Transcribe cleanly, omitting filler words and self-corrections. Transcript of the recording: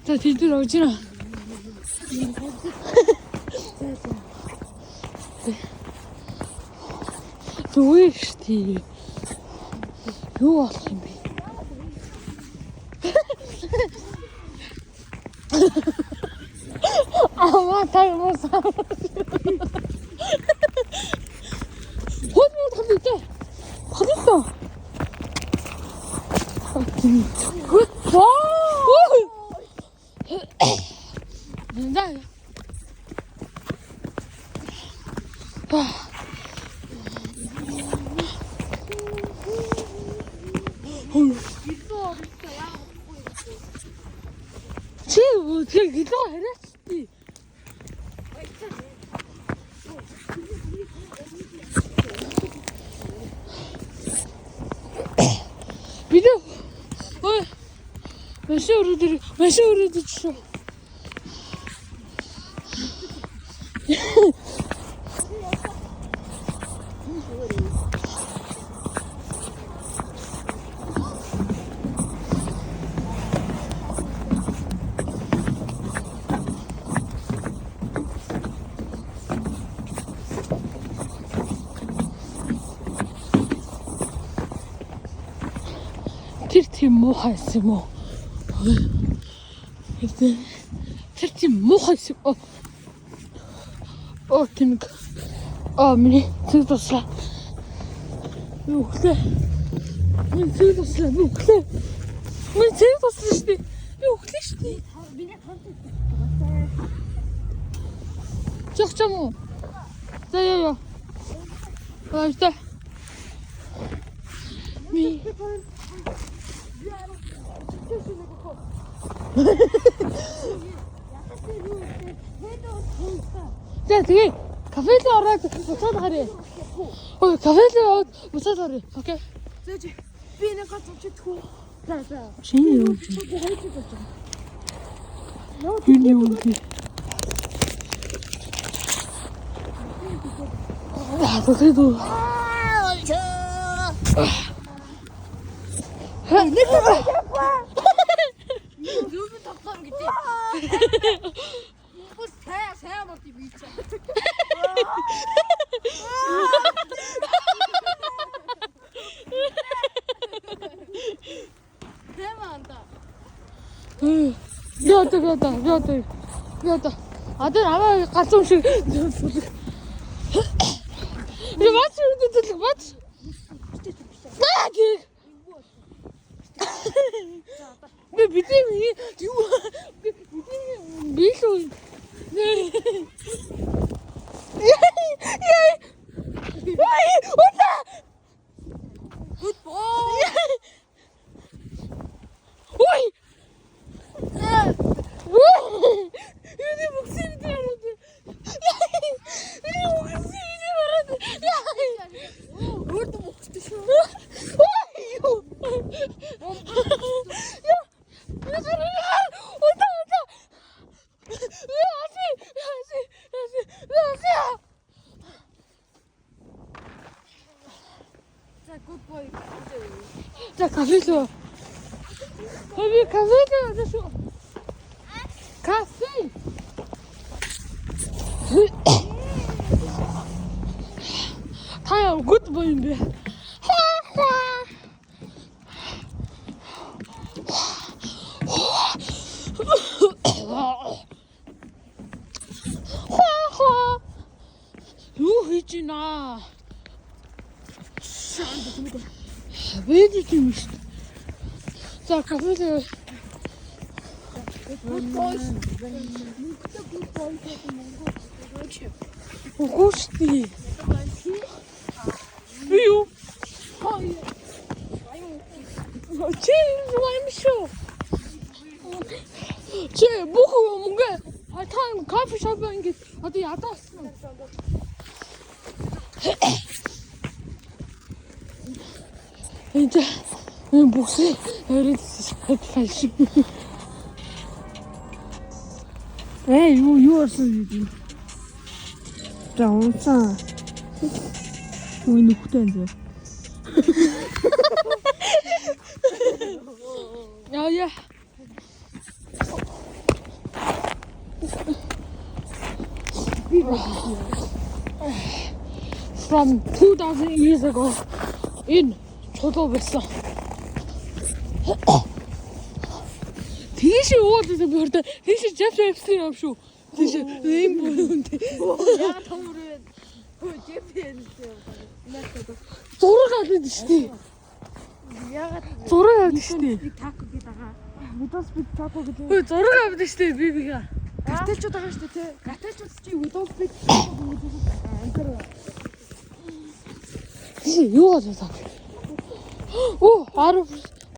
자, 뒤로 오지나. Слышите? Ёлки-палки. 아마 닮았어. 어디 있다. 어디 있어? 와! 진짜. 지금 지금 이거 해냈지. 비디오. 메시오르들 줘. Тэр тийм муухай юм уу? Тэр тийм муухай юм. Оо тийм. Миний цэг туслаа. Юу хлээ? Миний цэг туслаа. Юу хлээ? Миний цэг туслаа шүү дээ. Юу хлээ шүү дээ. Миний хамт. Чох чам уу? За яа. Баярлалаа. Ми За тэгээ кафед ороод буцаад гарыг. Ой, кафед ороод буцаад гарыг. Окей. За чи би нэг гацч чадхгүй. За. Шинэ юу чи? Юу юу чи? 그래도 누구 덕담 그때 뭐 새야 먹기 미쳐 대만한다 미안하다 아들 아마 가끔씩 이거 맞지? 내 밑에미 미소 온다 오이 내 목소리 들었는데 내 목소리 뭘또 먹고 싶어? 자, 가세요. 여기 가세요. 가세. 타야 굿 보이는데. 요 있지나. 왜 이렇게 미쳐? 자, 가보세요. 고스티. 왜요? 제일 좋아하시오. 제 뭐가 뭔가 타임 카페숍인 게 어디 야다스. 이제 목소리 falsch. Hey, you are so you. Downsa. Ой, ну куда это? from 2000 years ago in чулуу байсан. Тийш уулзсан бөрдө. Тийш Jeffrey юм шүү. Тийш ийм бүлэнд. Яг төмөрөө. Жеффэн. Зураг авдаг штий. Ягаад Зураг авдаг штий. тако гэдэг байгаа. Видос бит тако гэдэг. Хөөе зураг авдаг штий би бигээ. Гартелчуд байгаа шүү дээ. Гартелчуд чи видос бит Юу болоо. Оо 10